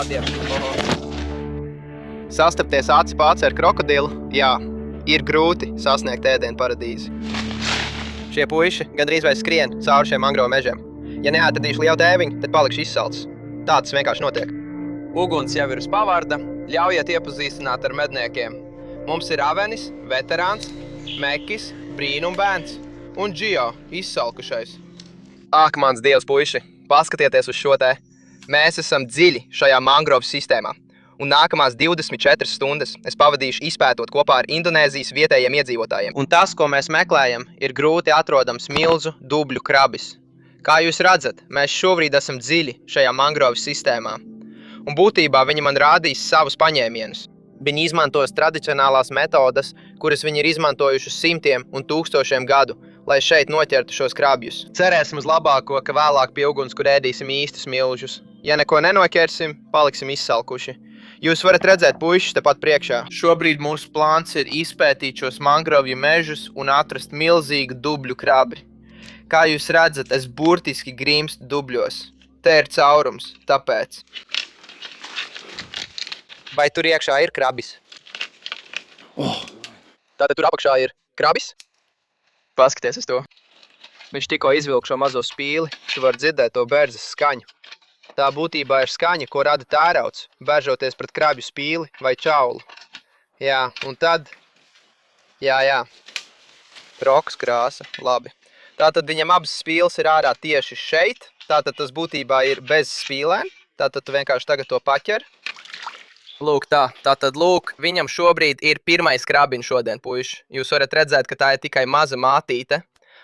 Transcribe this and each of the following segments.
Atiem. Sastapties aci pāci ar krokodilu, jā, ir grūti sasniegt ēdienu paradīzi. Šie puiši gandrīz vai skrien cauri šiem mangrovu mežiem. Ja neatradīšu lielu tēviņu, tad palikšu izsalcis. Tā tas vienkārši notiek. Uguns jau ir uz pavarda, ļaujiet iepazīstināt ar medniekiem. Mums ir Avenis, veterāns, Mekis, brīnumbērns un Gio, izsalkušais. Ak, mans dievs, puiši, paskatieties uz šo te. Mēs esam dziļi šajā mangrovu sistēmā. Un nākamās 24 stundas es pavadīšu izpētot kopā ar Indonēzijas vietējiem iedzīvotājiem. Un tas, ko mēs meklējam, ir grūti atrodams milzu dubļu krabis. Kā jūs redzat, mēs šobrīd esam dziļi šajā mangrovu sistēmā. Un būtībā viņi man rādīs savus paņēmienus. Viņi izmantos tradicionālās metodas, kuras viņi ir izmantojuši simtiem un tūkstošiem gadu, lai šeit noķertu šos krabjus. Cerēsim uz labāko, ka vēlāk pie uguns, kur ēdīsim īstus milžus. Ja neko nenoķersim, paliksim izsalkuši. Jūs varat redzēt puišus tepat priekšā. Šobrīd mūsu plāns ir izpētīt šos mangrovju mežus un atrast milzīgu dubļu krabi. Kā jūs redzat, es burtiski grimstu dubļos. Te ir caurums, tāpēc. Vai tur iekšā ir krabis? Tātad tur apakšā ir krabis? Paskaties uz to. Viņš tikko izvilk šo mazo spīli, tu var dzirdēt to bērzes skaņu. Tā būtībā ir skaņa, ko rada tērauds, bēržoties pret krabju spīli vai čaulu. Jā, un tad... Jā. Rokas krāsa, labi. Tātad viņam abas spīles ir ārā tieši šeit. Tātad tas būtībā ir bez spīlēm. Tātad tu vienkārši tagad to paķer. Lūk tā. Tātad lūk, viņam šobrīd ir pirmais krabiņš šodien, puiši. Jūs varat redzēt, ka tā ir tikai maza mātīte.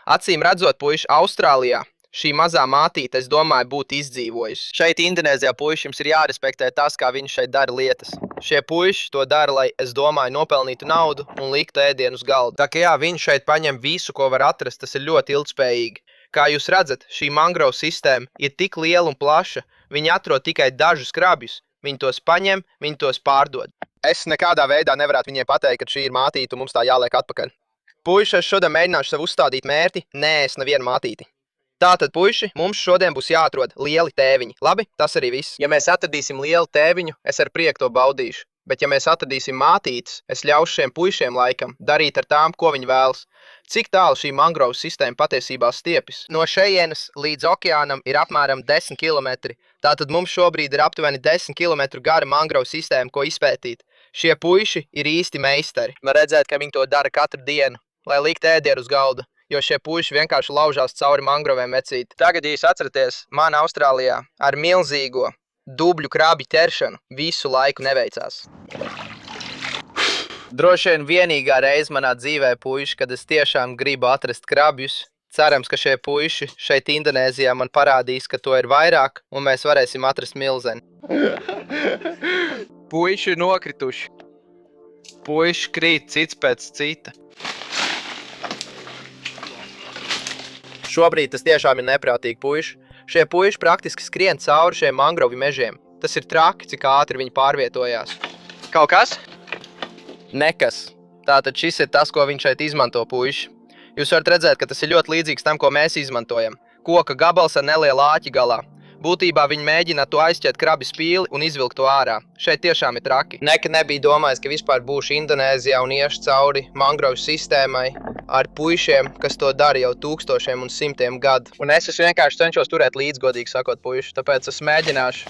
Acīm redzot, puiši, Austrālijā šī mazā mātīte, es domāju, būtu izdzīvojusi. Šeit Indonēzijā puiši jums ir jārespektē tas, kā viņi šeit dara lietas. Šie puiši to dara, lai, es domāju, nopelnītu naudu un liktu ēdienu uz galda. Tā kā jā, viņi šeit paņem visu, ko var atrast, tas ir ļoti ilgspējīgi. Kā jūs redzat, šī mangrovu sistēma ir tik liela un plaša, viņi atrod tikai dažus krabjus. Viņi tos paņem, viņi tos pārdod. Es nekādā veidā nevarētu viņiem pateikt, ka šī ir mātīte un mums tā jāliek atpakaļ. Puiši, es šodien mēģināšu sev uzstādīt mērķi, neēst nevienu mātīti. Tātad, puiši, mums šodien būs jāatrod lieli tēviņi. Labi, tas arī viss. Ja mēs atradīsim lielu tēviņu, es ar prieku to baudīšu. Bet ja mēs atradīsim mātītes, es ļaušu šiem puišiem laikam darīt ar tām, ko viņi vēlas. Cik tālu šī mangrovu sistēma patiesībā stiepjas? No šejienes līdz okeānam ir apmēram 10 km. Tātad mums šobrīd ir aptuveni 10 km gara mangrovu sistēma, ko izpētīt. Šie puiši ir īsti meistari. Var redzēt, ka viņi to dara katru dienu, lai likt ēdienu uz galda. Jo šie puiši vienkārši laužās cauri mangroviem vecīt. Tagad, ja jūs atceraties, man Austrālijā ar milzīgo dubļu krabju ķeršanu visu laiku neveicās. Droši vien vienīgā reize manā dzīvē, puiši, kad es tiešām gribu atrast krabjus. Cerams, ka šie puiši šeit Indonēzijā man parādīs, ka to ir vairāk, un mēs varēsim atrast milzeni. Puiši ir nokrituši. Puiši krīt cits pēc cita. Šobrīd tas tiešām ir neprātīgi, puiši. Šie puiši praktiski skrien cauri šiem mangrovu mežiem. Tas ir traki, cik ātri viņi pārvietojās. Kaut kas? Nekas. Tātad šis ir tas, ko viņš šeit izmanto, puiši. Jūs varat redzēt, ka tas ir ļoti līdzīgs tam, ko mēs izmantojam. Koka gabals ar nelielu āķi galā. Būtībā viņi mēģina to aizķert krabi spīli un izvilkt to ārā. Šeit tiešām ir traki. Nekad nebija domājis, ka vispār būšu Indonēzijā un iešu cauri mangrovu sistēmai ar puišiem, kas to dara jau tūkstošiem un simtiem gadu. Un es vienkārši cenšos turēt līdzi, godīgi sakot, puiši, tāpēc es mēģināšu.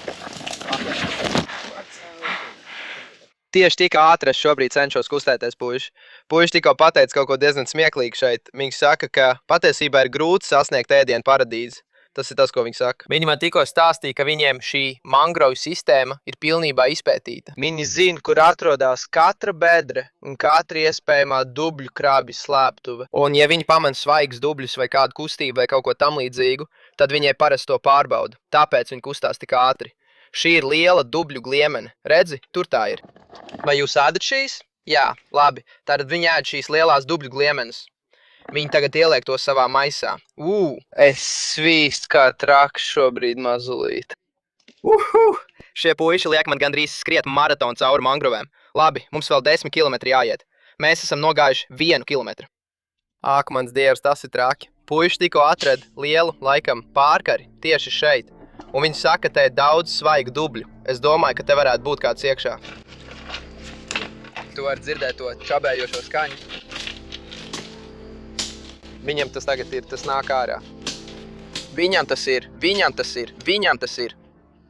Tieši tik ātri es šobrīd cenšos kustēties, puiši. Puiši tikko pateica kaut ko diezgan smieklīgi šeit. Viņi saka, ka patiesībā ir grūti sasniegt ēdienu paradīzi. Tas ir tas, ko viņi saka. Viņi man tikko stāstīja, ka viņiem šī mangrovu sistēma ir pilnībā izpētīta. Viņi zina, kur atrodas katra bedre un katra iespējamā dubļu krabju slēptuve. Un ja viņi pamana svaigus dubļus vai kādu kustību vai kaut ko tam līdzīgu, tad viņai parasti to pārbauda. Tāpēc viņi kustās tik ātri. Šī ir liela dubļu gliemene. Redzi, tur tā ir. Vai jūs ēdat šīs? Jā, labi. Tātad viņi ēd šīs lielās dubļu gliemenes. Viņi tagad ieliek to savā maisā. Es svīst kā traks šobrīd mazulīt. Šie puiši liek man gandrīz skriet maratonu cauri mangrovēm. Labi, mums vēl 10 km jāiet. Mēs esam nogājuši 1 kilometru. Ak, mans dievs, tas ir traki. Puiši tikko atrada lielu, laikam, pārkari tieši šeit. Un viņi saka, ka te ir daudz svaigu dubļu. Es domāju, ka te varētu būt kāds iekšā. Tu vari dzirdēt to čabējošo skaņu. Viņam tas tagad ir, tas nāk ārā. Viņam tas ir.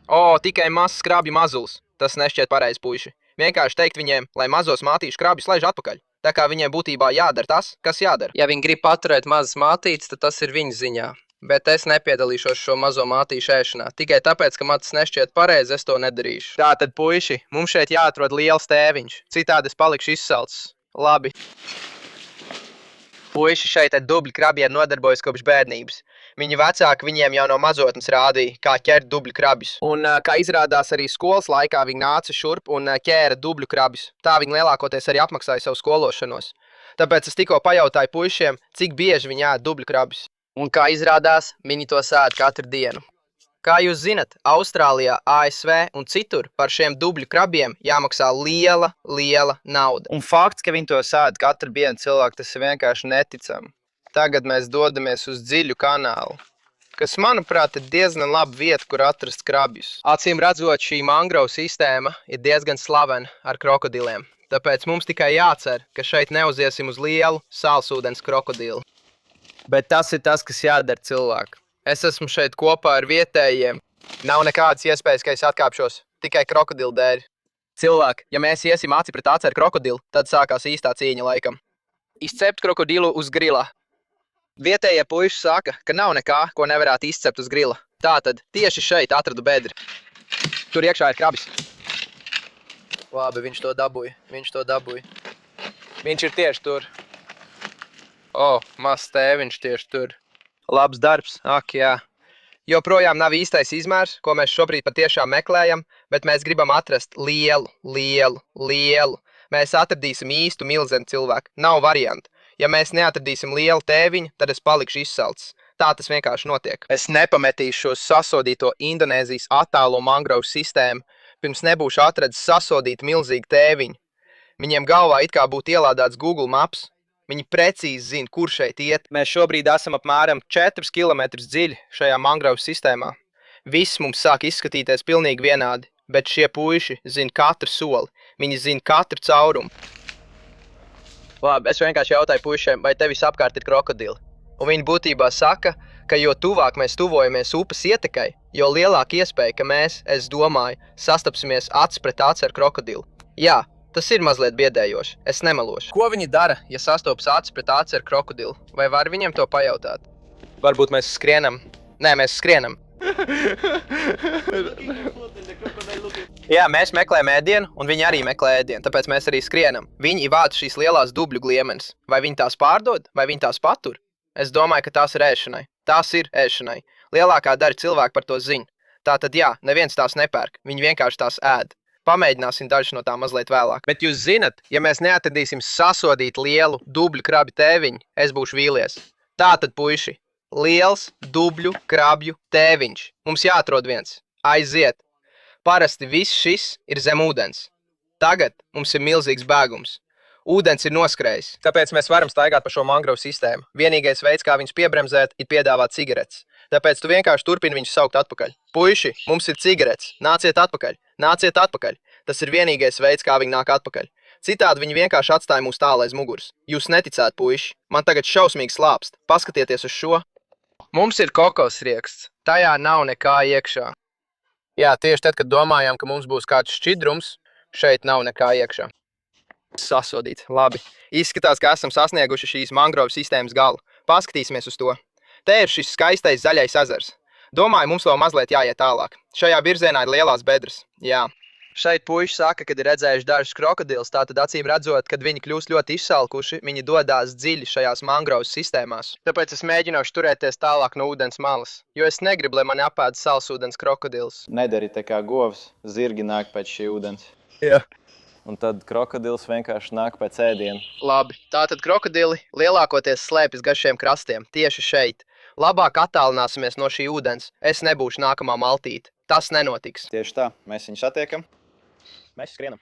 O, tikai mazs skrabju mazulis. Tas nešķiet pareizi, puiši. Vienkārši teikt viņiem, lai mazos mātīšu skrabjus laiž atpakaļ. Tā kā viņiem būtībā jādara tas, kas jādara. Ja viņi grib paturēt mazas mātītes, tad tas ir viņu ziņā. Bet es nepiedalīšos šo mazo mātīšu ēšanā. Tikai tāpēc, ka man tas nešķiet pareizi, es to nedarīšu. Tātad, puiši, mums šeit jāatrod liels tēviņš. Citādi es palikšu izsalcis. Labi. Puiši šeit ar dubļu krabjiem nodarbojas kopš bērnības. Viņu vecāki viņiem jau no mazotnes rādīja, kā ķert dubļu krabjus. Un, kā izrādās, arī skolas laikā viņi nāca šurp un ķēra dubļu krabjus. Tā viņi lielākoties arī apmaksāja savu skološanos. Tāpēc es tikko pajautāju puišiem, cik bieži viņi ēd dubļu krabjus. Un, kā izrādās, viņi to ēd katru dienu. Kā jūs zinat, Austrālijā, ASV un citur par šiem dubļu krabjiem jāmaksā liela nauda. Un fakts, ka viņi to ēd katru dienu cilvēku, tas ir vienkārši neticami. Tagad mēs dodamies uz dziļu kanālu, kas, manuprāt, ir diezgan laba vieta, kur atrast krabjus. Acīm redzot, šī mangrovu sistēma ir diezgan slavena ar krokodiliem. Tāpēc mums tikai jācer, ka šeit neuziesim uz lielu sālsūdens krokodilu. Bet tas ir tas, kas jādara cilvēku. Es esmu šeit kopā ar vietējiem. Nav nekādas iespējas, ka es atkāpšos, tikai krokodilu dēļ. Cilvēki, ja mēs iesim aci pret aci ar krokodilu, tad sākās īstā cīņa laikam. Izcept krokodilu uz grila. Vietējie puiši saka, ka nav nekā, ko nevarētu izcept uz grila. Tātad tieši šeit atradu bedri. Tur iekšā ir krabis. Labi, viņš to dabūja. Viņš ir tieši tur. O, mazs tēviņš tieši tur. Labs darbs, ak jā. Joprojām nav īstais izmērs, ko mēs šobrīd patiešām meklējam, bet mēs gribam atrast lielu. Mēs atradīsim īstu milzenu cilvēku. Nav variantu. Ja mēs neatradīsim lielu tēviņu, tad es palikšu izsalcis. Tā tas vienkārši notiek. Es nepametīšu šo sasodīto Indonēzijas attālo mangrovu sistēmu, pirms nebūšu atradis sasodītu milzīgu tēviņu. Viņiem galvā it kā būtu ielādēts Google Maps. Viņi precīzi zina, kur šeit iet. Mēs šobrīd esam apmēram 4 km dziļi šajā mangrovu sistēmā. Viss mums sāk izskatīties pilnīgi vienādi, bet šie puiši zina katru soli. Viņi zina katru caurumu. Labi, es vienkārši jautāju puišiem, vai tevis apkārt ir krokodili. Un viņi būtībā saka, ka jo tuvāk mēs tuvojamies upes ietekai, jo lielāka iespēja, ka mēs, es domāju, sastapsimies acis pret aci ar krokodilu. Jā. Tas ir mazliet biedējoši, es nemelošu. Ko viņi dara, ja sastopas acis pret aci ar krokodilu? Vai var viņiem to pajautāt? Varbūt mēs skrienam? Nē, mēs skrienam. Jā, mēs meklējam ēdienu, un viņi arī meklē ēdienu, tāpēc mēs arī skrienam. Viņi vāc šīs lielās dubļu gliemenes. Vai viņi tās pārdod, vai viņi tās patur? Es domāju, ka tās ir ēšanai. Tās ir ēšanai. Lielākā daļa cilvēku par to zina. Tātad jā, neviens tās nepērk, viņi vienkārši tās ēd. Pamēģināsim dažus no tām mazliet vēlāk. Bet jūs zinat, ja mēs neatradīsim sasodīt lielu dubļu krabju tēviņu, es būšu vīlies. Tātad, puiši, liels dubļu krabju tēviņš. Mums jāatrod viens. Aiziet. Parasti viss šis ir zem ūdens. Tagad mums ir milzīgs bēgums. Ūdens ir noskrējis, tāpēc mēs varam staigāt pa šo mangrovu sistēmu. Vienīgais veids, kā viņus piebremzēt, ir piedāvāt cigaretes. Tāpēc tu vienkārši turpini viņus saukt atpakaļ. Puiši, mums ir cigaretes. Nāciet atpakaļ. Tas ir vienīgais veids, kā viņi nāk atpakaļ. Citādi viņi vienkārši atstāja mūs tālu aiz muguras. Jūs neticāt, puiši. Man tagad šausmīgi slāpst. Paskatieties uz šo. Mums ir kokosrieksts. Tajā nav nekā iekšā. Jā, tieši tad, kad domājām, ka mums būs kāds šķidrums, šeit nav nekā iekšā. Sasodīt. Labi. Izskatās, ka esam sasnieguši šīs mangrovu sistēmas galu. Paskatīsimies uz to. Te ir šis skaistais zaļais ezers. Domāju, mums vēl mazliet jāiet tālāk. Šajā virzienā ir lielās bedres. Jā. Šeit puiši saka, kad ir redzējuši dažus krokodilus, tātad acīm redzot, kad viņi kļūst ļoti izsalkuši, viņi dodās dziļi šajās mangrovas sistēmās. Tāpēc es mēģināšu turēties tālāk no ūdens malas, jo es negribu, lai mani apēd salsūdens krokodils. Nedari tā kā govs, zirgi nāk pēc šī ūdens. Jā. Un tad krokodils vienkārši nāk pēc ēdiena. Labi, tātad krokodili lielākoties slēpjas gar šiem krastiem, tieši šeit. Labāk attālināsimies no šī ūdens. Es nebūšu nākamā maltīte. Tas nenotiks. Tieši tā, mēs viņu satiekam. Mēs skrienam.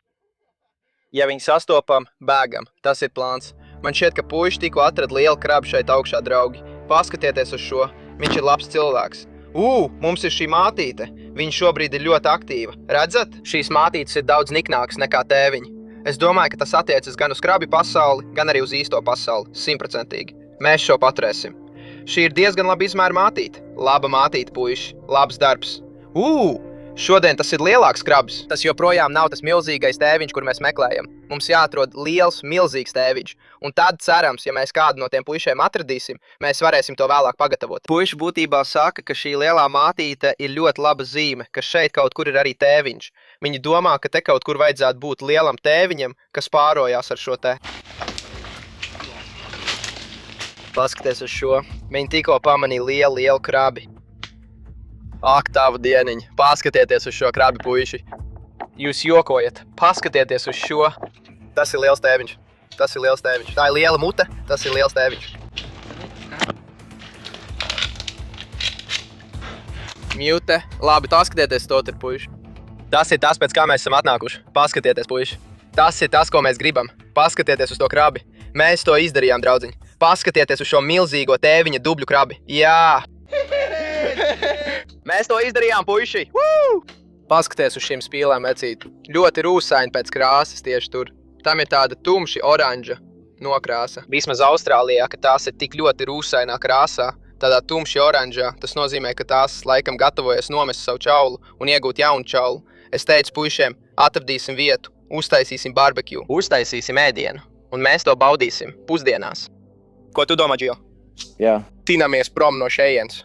Ja viņu sastopam, bēgam. Tas ir plāns. Man šķiet, ka puiši tikko atrada lielu krabu šeit augšā, draugi. Paskatieties uz šo. Viņš ir labs cilvēks. Mums ir šī mātīte. Viņa šobrīd ir ļoti aktīva. Redzat? Šīs mātītes ir daudz niknākas nekā tēviņi. Es domāju, ka tas attiecas gan uz krabi pasauli, gan arī uz īsto pasauli. 100%. Mēs šo paturēsim. Šī ir diezgan laba izmēra mātīte. Laba mātīte, puiši. Labs darbs. Šodien tas ir lielāks krabs. Tas joprojām nav tas milzīgais tēviņš, kur mēs meklējam. Mums jāatrod liels, milzīgs tēviņš. Un tad, cerams, ja mēs kādu no tiem puišiem atradīsim, mēs varēsim to vēlāk pagatavot. Puiši būtībā saka, ka šī lielā mātīte ir ļoti laba zīme, ka šeit kaut kur ir arī tēviņš. Viņi domā, ka te kaut kur vajadzētu būt lielam tēviņam, kas pārojās ar šo te. Paskaties uz šo. Viņi tikko pamanīja lielu krabi. Ak, tavu dieniņu. Paskatieties uz šo krabi, puiši. Jūs jokojat. Paskatieties uz šo. Tas ir liels tēviņš. Tas ir liels tēviņš. Tā ir liela mute. Tas ir liels tēviņš. Mute. Labi, paskatieties to tur, puiši. Tas ir tas, pēc kā mēs esam atnākuši. Paskatieties, puiši. Tas ir tas, ko mēs gribam. Paskatieties uz to krabi. Mēs to izdarījām, draudziņi. Paskatieties uz šo milzīgo tēviņa dubļu krabi. Jā! Mēs to izdarījām, puiši! Paskaties uz šīm spīlēm, vecīt. Ļoti rūsaini pēc krāsas tieši tur. Tam ir tāda tumši oranža nokrāsa. Vismaz Austrālijā, ka tās ir tik ļoti rūsainā krāsā, tādā tumši oranžā, tas nozīmē, ka tās laikam gatavojas nomest savu čaulu un iegūt jaunu čaulu. Es teicu puišiem, atradīsim vietu, uztaisīsim barbecue, uztaisīsim ēdienu, un mēs to baudīsim pusdienās. Ko tu domā, Džio? Jā. Cīnāmies prom no šejienes.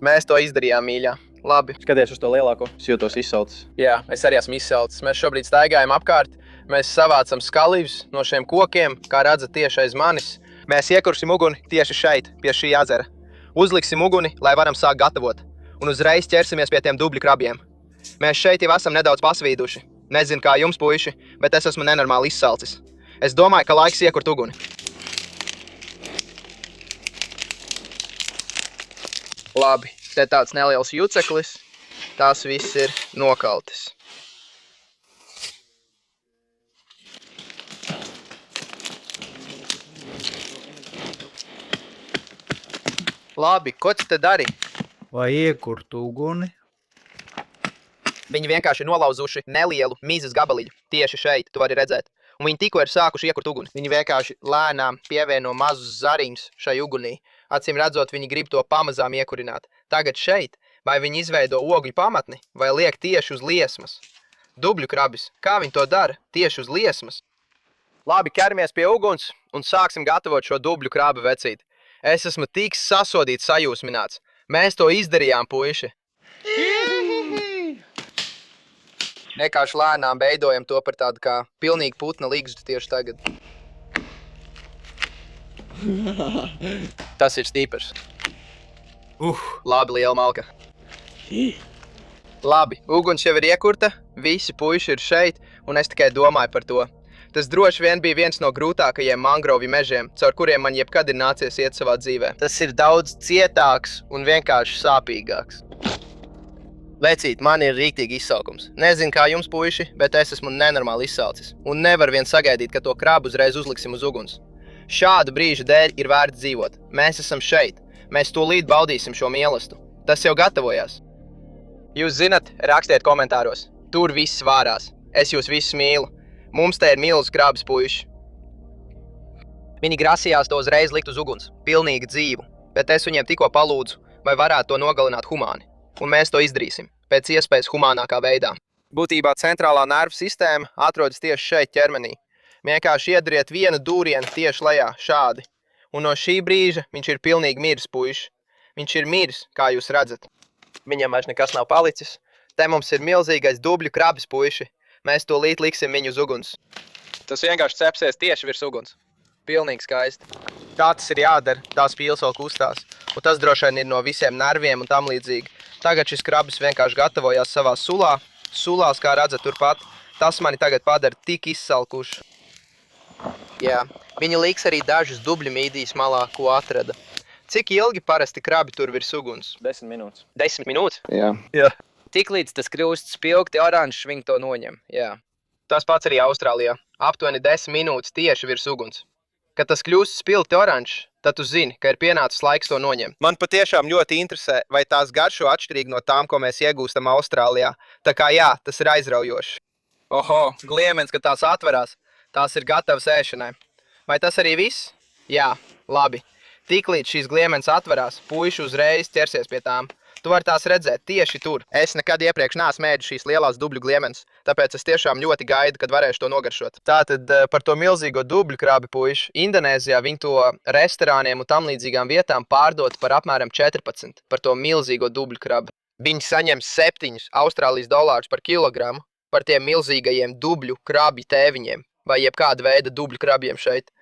Mēs to izdarījām, mīļā. Labi. Skaties uz to lielāko. Es jūtos izsalcis. Jā, es arī esmu izsalcis. Mēs šobrīd staigājam apkārt. Mēs savācam skalivus no šiem kokiem, kā redzat tieši aiz manis. Mēs iekursim uguni tieši šeit, pie šī jezera. Uzliksim uguni, lai varam sākt gatavot. Un uzreiz ķersimies pie tiem dubļu krabiem. Mēs šeit jau esam nedaudz pasvīduši. Nezinu, kā jums, puiši, bet es esmu nenormāli izsalcis. Es domāju, ka laiks iekurt uguni. Labi, te tāds neliels juceklis. Tās viss ir nokaltis. Labi, ko tu te dari? Vai iekurt uguni? Viņi vienkārši nolauzuši nelielu mizas gabaliņu. Tieši šeit, tu vari redzēt. Un viņi tikko ir sākuši iekurt uguni. Viņi vienkārši lēnām pievieno mazus zariņus šai ugunī. Acīm redzot, viņi grib to pamazām iekurināt. Tagad šeit, vai viņi izveido ogļu pamatni, vai liek tieši uz liesmas. Dubļu krabis, kā viņi to dara? Tieši uz liesmas. Labi, ķeramies pie uguns un sāksim gatavot šo dubļu krabu, vecīt. Es esmu tik sasodīts sajūsmināts. Mēs to izdarījām, puiši. Vienkārši lēnām veidojam to par tādu kā pilnīgi putna ligzdu tieši tagad. Tas ir stiprs. Labi, liela malka. Labi, uguns jau ir iekurta, visi puiši ir šeit, un es tikai domāju par to. Tas droši vien bija viens no grūtākajiem mangrovju mežiem, caur kuriem man jebkad ir nācies iet savā dzīvē. Tas ir daudz cietāks un vienkārši sāpīgāks. Vecīt, man ir rīktīgi izsalkums. Nezinu, kā jums, puiši, bet es esmu nenormāli izsalcis. Un nevar vien sagaidīt, ka to krabu uzreiz uzliksim uz uguns. Šādu brīžu dēļ ir vērts dzīvot. Mēs esam šeit. Mēs tūlīt baudīsim šo mīlestību. Tas jau gatavojās. Jūs zinat, rakstiet komentāros. Tur viss vārās. Es jūs visus mīlu. Mums te ir milz krabs, puiši. Viņi grasījās to uzreiz likt uz uguns. Pilnīgi dzīvu. Bet es viņiem tikko palūdzu, vai varētu to nogalināt humāni. Un mēs to izdarīsim. Pēc iespējas humānākā veidā. Būtībā centrālā nervu sistēma atrodas tieši šeit ķermenī. Vienkārši iedariet vienu dūrienu tieši lejā, šādi. Un no šī brīža viņš ir pilnīgi miris, puiši. Viņš ir miris, kā jūs redzat. Viņam vairs nekas nav palicis. Te mums ir milzīgais dubļu krabis, puiši. Mēs to līdz liksim viņu uz uguns. Tas vienkārši cepsies tieši virs uguns. Pilnīgi skaisti. Kā tas ir jādara, tās pīles vēl kustās. Un tas droši vien ir no visiem nerviem un tam līdzīgi. Tagad šis krabis vienkārši gatavojās savā sulā. Sulās, kā redzat turpat. Tas mani tagad padara tik izsalkuši. Jā, viņi liks arī dažas dubļu mīdijas malā, ko atrada. Cik ilgi parasti krabi tur virs uguns? 10 minūtes. 10 minūtes? Jā. Tiklīdz tas kļūst spilgti oranžs, viņi to noņem. Jā. Tas pats arī Austrālijā. Aptuveni 10 minūtes tieši virs uguns. Kad tas kļūst spilgti oranžs, tad tu zini, ka ir pienācis laiks to noņemt. Man patiešām ļoti interesē, vai tās garšo atšķirīgi no tām, ko mēs iegūstam Austrālijā. Tā kā jā, tas ir aizraujoši. Oho, gliemens, kad tās atverās. Tās ir gatavas ēšanai. Vai tas arī viss? Jā, labi. Tiklīdz šīs gliemens atverās, puiši uzreiz ķersies pie tām. Tu vari tās redzēt tieši tur. Es nekad iepriekš neesmu ēdis šīs lielās dubļu gliemenes, tāpēc es tiešām ļoti gaidu, kad varēšu to nogaršot. Tātad par to milzīgo dubļu krabi, puiši. Indonēzijā viņi to restorāniem un tam līdzīgām vietām pārdot par apmēram 14 par to milzīgo dubļu krabi. Viņi saņem 7 Austrālijas dolārus par kilogramu par tiem milzīgajiem dubļu krabju tēviņiem vai jebkāda veida dubļu krabjiem šeit.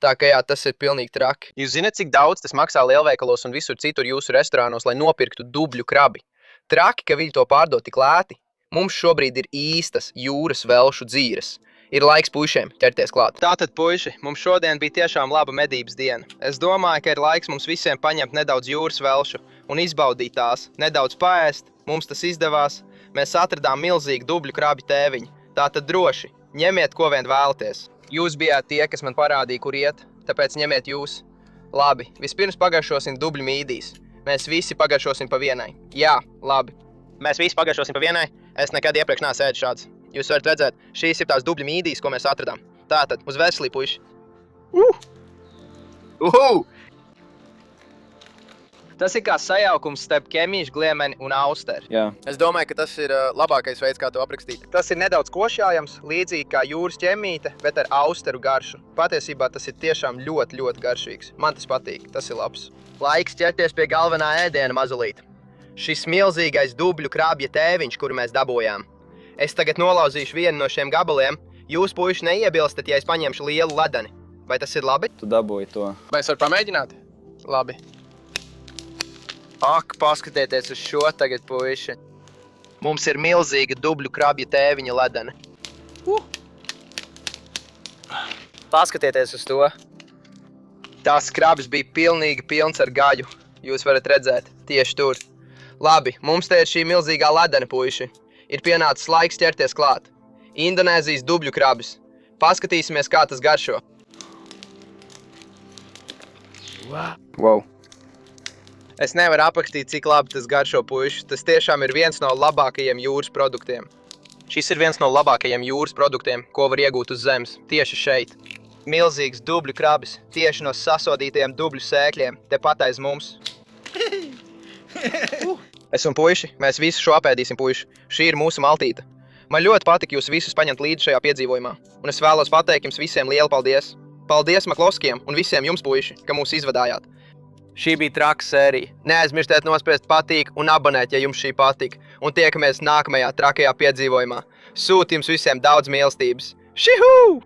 Tā kā jā, tas ir pilnīgi traki. Jūs zināt, cik daudz tas maksā lielveikalos un visur citur jūsu restorānos, lai nopirktu dubļu krabi? Traki, ka viņi to pārdod tik lēti. Mums šobrīd ir īstas jūras velšu dzīres. Ir laiks puišiem ķerties klāt. Tātad, puiši, mums šodien bija tiešām laba medības diena. Es domāju, ka ir laiks mums visiem paņemt nedaudz jūras velšu un izbaudīt tās, nedaudz paēst. Mums tas izdevās. Mēs atradām milzīgu dubļu krabi tēviņu. Tātad droši, ņemiet, ko vien vēlaties. Jūs bijāt tie, kas man parādīja, kur iet, tāpēc ņemiet jūs. Labi, vispirms pagaršosim dubļu mīdīs. Mēs visi pagaršosim pa vienai. Jā, labi. Mēs visi pagaršosim pa vienai. Es nekad iepriekš neesmu ēdis šāds. Jūs varat redzēt, šīs ir tās dubļu mīdīs, ko mēs atradām. Tātad, uz veselību, puiši. Tas ir kā sajaukums starp ķemīšu gliemeni un austeri. Jā. Es domāju, ka tas ir labākais veids, kā to aprakstīt. Tas ir nedaudz košājams, līdzīgi kā jūras ķemīte, bet ar austeru garšu. Patiesībā tas ir tiešām ļoti, ļoti garšīgs. Man tas patīk, tas ir labs. Laiks ķerties pie galvenā ēdiena, mazulīt. Šis milzīgais dubļu krabja tēviņš, kuru mēs dabūjām. Es tagad nolauzīšu vienu no šiem gabaliem. Jūs, puiši, neiebilstat, ja es paņemšu lielu ledeni. Vai tas ir labi? Tu dabūji to. Vai es varu pamēģināt? Labi. Ak, paskatieties uz šo tagad, puiši. Mums ir milzīga dubļu krabja tēviņa ledene. Paskatieties uz to. Tās krabs bija pilnīgi pilns ar gaļu. Jūs varat redzēt, tieši tur. Labi, mums te ir šī milzīgā ledene, puiši. Ir pienācis laiks ķerties klāt. Indonēzijas dubļu krabis. Paskatīsimies, kā tas garšo. Wow. Es nevaru aprakstīt, cik labi tas garšo, puiši. Tas tiešām ir viens no labākajiem jūras produktiem. Šis ir viens no labākajiem jūras produktiem, ko var iegūt uz zemes, tieši šeit. Milzīgs dubļu krabis, tieši no sasodītajiem dubļu sēkļiem, tepat aiz mums. Es un puiši, mēs visu šo apēdīsim, puiši. Šī ir mūsu maltīte. Man ļoti patika jūs visus paņemt līdzi šajā piedzīvojumā. Un es vēlos pateikt jums visiem lielu paldies. Paldies Maklovskiem un visiem jums, puiši, ka mūs izvadājāt. Šī bija traka sērija. Neaizmirstiet nospiest patīk un abonēt, ja jums šī patika. Un tiekamies nākamajā trakajā piedzīvojumā. Sūt jums visiem daudz mīlestības. Šihū!